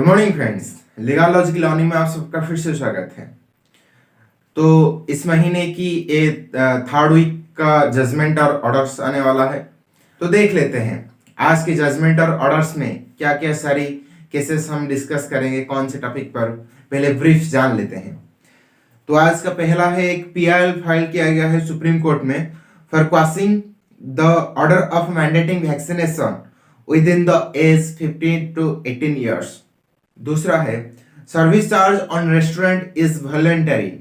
Morning friends, legal की learning में आप सबका फिर से स्वागत है। तो इस महीने की थर्ड वीक का जजमेंट और ऑर्डर्स आने वाला है। तो देख लेते हैं आज के जजमेंट और ऑर्डर्स में क्या क्या सारी केसेस हम डिस्कस करेंगे, कौन से टॉपिक पर। पहले ब्रीफ जान लेते हैं। तो आज का पहला है, एक पीआईएल फाइल किया गया है सुप्रीम कोर्ट में for quashing the order of mandating vaccination within the age 15 to 18 years। दूसरा है, service charge on restaurant is voluntary.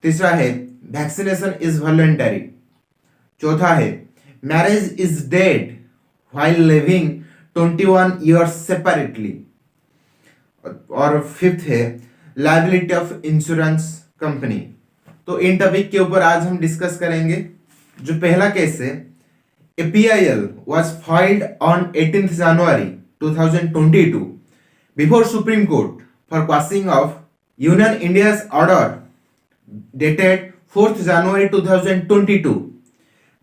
तीसरा है, वैक्सीनेशन इज वॉलंटरी। चौथा है, marriage is dead while living 21 years separately. और fifth है, liability of insurance company. तो इन टॉपिक के ऊपर आज हम डिस्कस करेंगे। जो पहला केस है, a PIL was filed on 18th January 2022 before Supreme Court for quashing of Union India's order dated 4th January 2022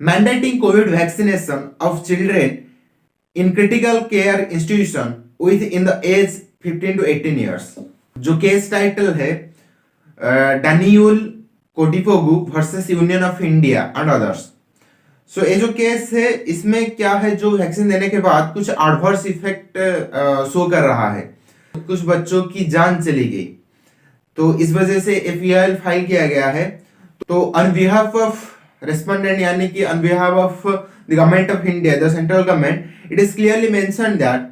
mandating COVID vaccination of children in critical care institution within the age 15 to 18 years। जो case title है Daniel Kotipogu versus Union of India and others. So ये जो case है, इसमें क्या है, जो vaccine देने के बाद कुछ एडवर्स इफेक्ट शो कर रहा है, कुछ बच्चों की जान चली गई। तो इस वजह से एफआईआर फाइल किया गया है। तो ऑन बिहाफ ऑफ रेस्पोंडेंट यानी कि on behalf of the government of India, the central government, it is clearly mentioned that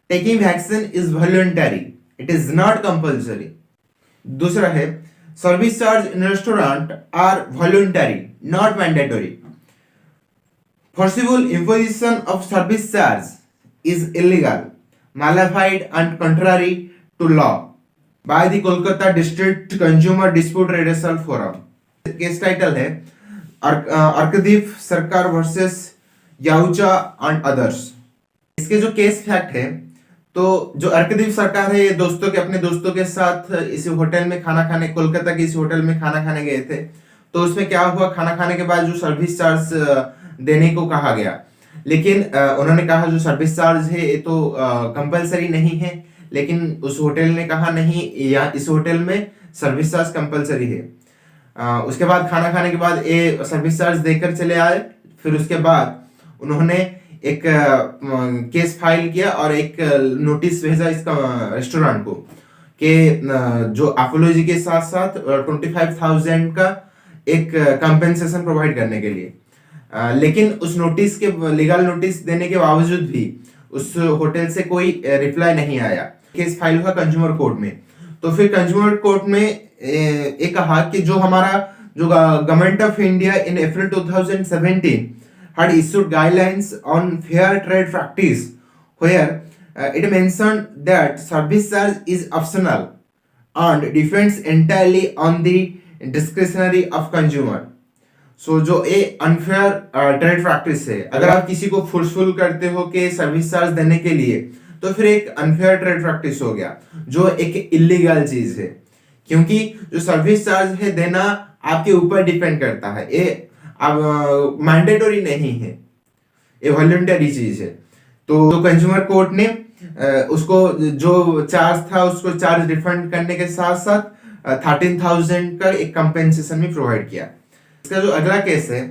taking vaccine is voluntary, it is not compulsory. दूसरा है, service charge in restaurant are voluntary not mandatory. Forcible imposition of service charge is illegal, malified and contrary to law by the Kolkata District Consumer Dispute Redressal Forum। Case title है अर्कदीप सरकार versus याहुचा and others. इसके जो case fact है, तो जो अर्कदीप सरकार है, ये अपने दोस्तों के साथ इसी होटल में खाना खाने, कोलकाता के इस होटल में खाना खाने गए थे। तो उसमें क्या हुआ, खाना खाने के बाद जो सर्विस चार्ज देने को कहा गया, लेकिन उन्होंने कहा जो सर्विस चार्ज है ये तो कंपलसरी नहीं है, लेकिन उस होटल ने कहा नहीं, या इस होटल में सर्विस चार्ज कंपलसरी है। उसके बाद खाना खाने के बाद ये सर्विस चार्ज देकर चले आए। फिर उसके बाद उन्होंने एक केस फाइल किया और एक नोटिस भेजा इसका रेस्टोरेंट को कि जो अपोलॉजी के साथ साथ 25,000 का एक कंपेंसेशन प्रोवाइड करने के लिए। लेकिन उस नोटिस के लीगल नोटिस देने के बावजूद भी उस होटल से कोई रिप्लाई नहीं आया। केस फाइल हुआ कंज्यूमर कोर्ट में। तो फिर कंज्यूमर कोर्ट में ये कहा कि जो हमारा जो government of India in April 2017 had issued guidelines on fair trade practice where it mentioned that service charge is optional and depends entirely on the discretionary of consumer। सो जो ये अनफेयर ट्रेड प्रैक्टिस है, अगर आप किसी को forceful करते हो कि सर्विस चार्ज देने के लिए, तो फिर एक अनफेयर ट्रेड प्रैक्टिस हो गया, जो एक इलीगल चीज है। क्योंकि जो सर्विस चार्ज है देना आपके ऊपर डिपेंड करता है, ये अब मैंडेटरी नहीं है, ये वॉलंटरी चीज है। तो कंज्यूमर कोर्ट ने उसको जो चार्ज था उसको चार्ज रिफंड करने के साथ साथ 13,000 का एक कंपेंसेशन भी प्रोवाइड किया। इसका जो अगला केस है,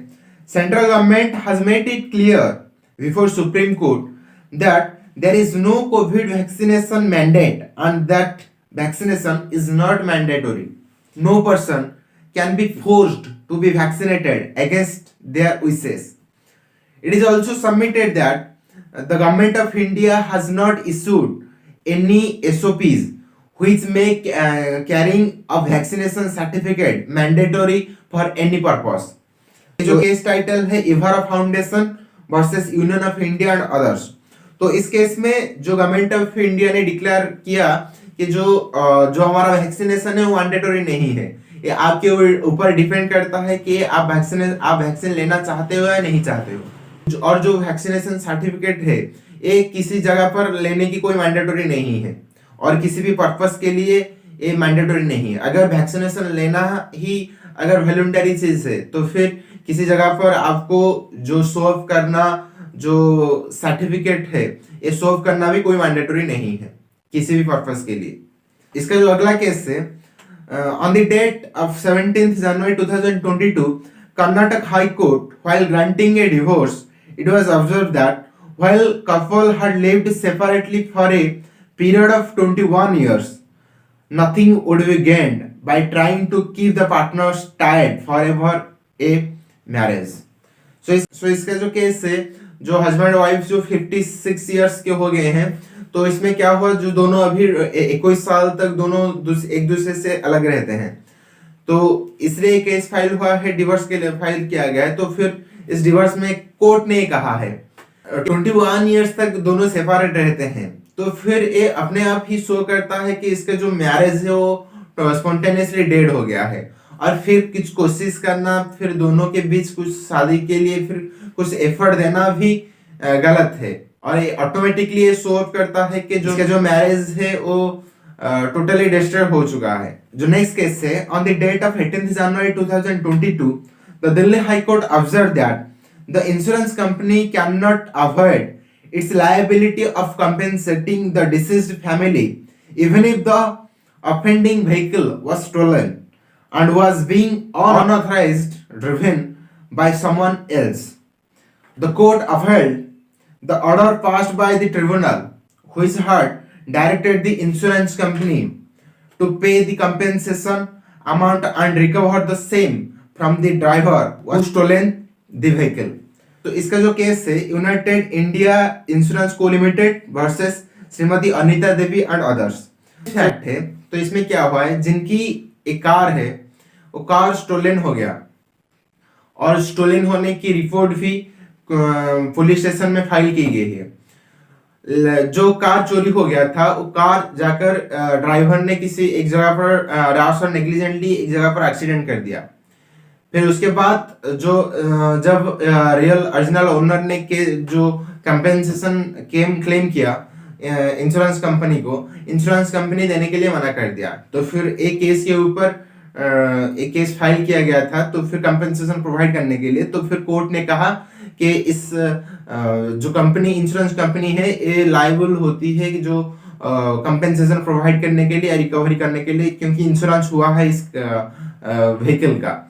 central government has made it clear before supreme court that there is no covid vaccination mandate and that vaccination is not mandatory. No person can be forced to be vaccinated against their wishes. It is also submitted that the government of India has not issued any SOPs which make carrying a vaccination certificate mandatory for any purpose। जो case title है इवारा foundation versus Union of India and others. तो इस case में जो government of India ने declare किया कि जो हमारा वैक्सीनेशन है वो मैंडेटरी नहीं है, ये आपके ऊपर डिपेंड करता है कि आप वैक्सीन लेना चाहते हो या नहीं चाहते हो। और जो वैक्सीनेशन सर्टिफिकेट है, ये किसी जगह पर लेने की कोई मैंडेटरी नहीं है और किसी भी पर्पस के लिए ये मैंडेटरी नहीं है। अगर वैक्सीनेशन लेना ही अगर वॉलंटरी चीज है, तो फिर किसी जगह पर आपको जो सर्व करना, जो सर्टिफिकेट है, ये सर्व करना भी कोई मैंडेटरी नहीं है। किसी भी पर्पस के लिए। इसका जो अगला केस है, on the date of 17th January 2022, Karnataka High Court, while granting a divorce, it was observed that while couple had lived separately for a period of 21 years, nothing would be gained by trying to keep the partners tied forever a marriage. So इसका जो case है, जो husband wife जो 56 years के हो गए हैं, तो इसमें क्या हुआ, जो दोनों अभी 21 साल तक दोनों एक दूसरे से अलग रहते हैं, तो इसलिए केस फाइल हुआ है, डिवोर्स के लिए फाइल किया गया है। तो फिर इस डिवोर्स में कोर्ट ने कहा है 21 इयर्स तक दोनों सेपरेट रहते हैं, तो फिर ये अपने आप ही शो करता है कि इसका जो मैरिज है वो स्पॉन्टेनियसली डेड हो गया है, और फिर कुछ कोशिश करना, फिर दोनों के बीच कुछ शादी के लिए फिर कुछ एफर्ट देना भी गलत है, और ये ऑटोमेटिकली ये शो अप करता है कि जो मैरिज है वो टोटली डिस्टर्ब हो चुका है। जो नेक्स्ट केस है, on the date of 18th January 2022, the Delhi high court observe that the insurance company can not avoid its liability of compensating the deceased family even if the offending vehicle was stolen and was being unauthorized driven by someone else. The court upheld the order passed by the tribunal, which had directed the insurance company to pay the compensation amount and recover the same from the driver who stolen the vehicle. तो इसका जो case है, United India insurance को limited versus Shrimati Anita Devi and others fact है। तो इसमें क्या हुआ है, जिनकी एक कार है वो कार स्टोलन हो गया, और स्टोलन होने की रिपोर्ट भी पुलिस स्टेशन में फाइल की गई है। जो कार चोरी हो गया था वो कार जाकर ड्राइवर ने किसी एक जगह पर रैश और नेग्लिजेंटली एक जगह पर एक्सीडेंट कर दिया। फिर उसके बाद जब रियल ओरिजिनल ओनर ने के जो कंपेंसेशन क्लेम किया इंश्योरेंस कंपनी को, इंश्योरेंस कंपनी देने के लिए मना कर दिया। तो फिर एक केस के ऊपर एक केस फाइल किया गया था, तो फिर कंपेंसेशन प्रोवाइड करने के लिए, तो फिर कोर्ट ने कहा कि इस जो कंपनी इंश्योरेंस कंपनी है ये लायबल होती है कि जो कंपेंसेशन प्रोवाइड करने के लिए, रिकवरी करने के लिए, क्योंकि इंश्योरेंस हुआ है इस व्हीकल का,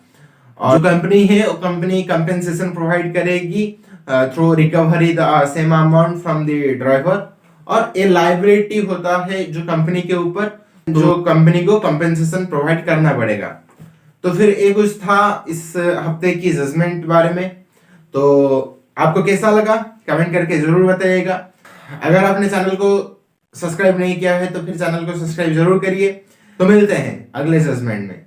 और जो कंपनी है वो कंपनी कंपेंसेशन प्रोवाइड करेगी through recovery the same amount from the driver, और ये लायबिलिटी होता है जो कंपनी के ऊपर, जो कंपनी को कंपेंसेशन प्रोवाइड करना पड़ेगा। तो फिर एक कुछ था इस हफ्ते की जजमेंट बारे में। तो आपको कैसा लगा कमेंट करके जरूर बताइएगा। अगर आपने चैनल को सब्सक्राइब नहीं किया है तो फिर चैनल को सब्सक्राइब जरूर करिए। तो मिलते हैं अगले जजमेंट में।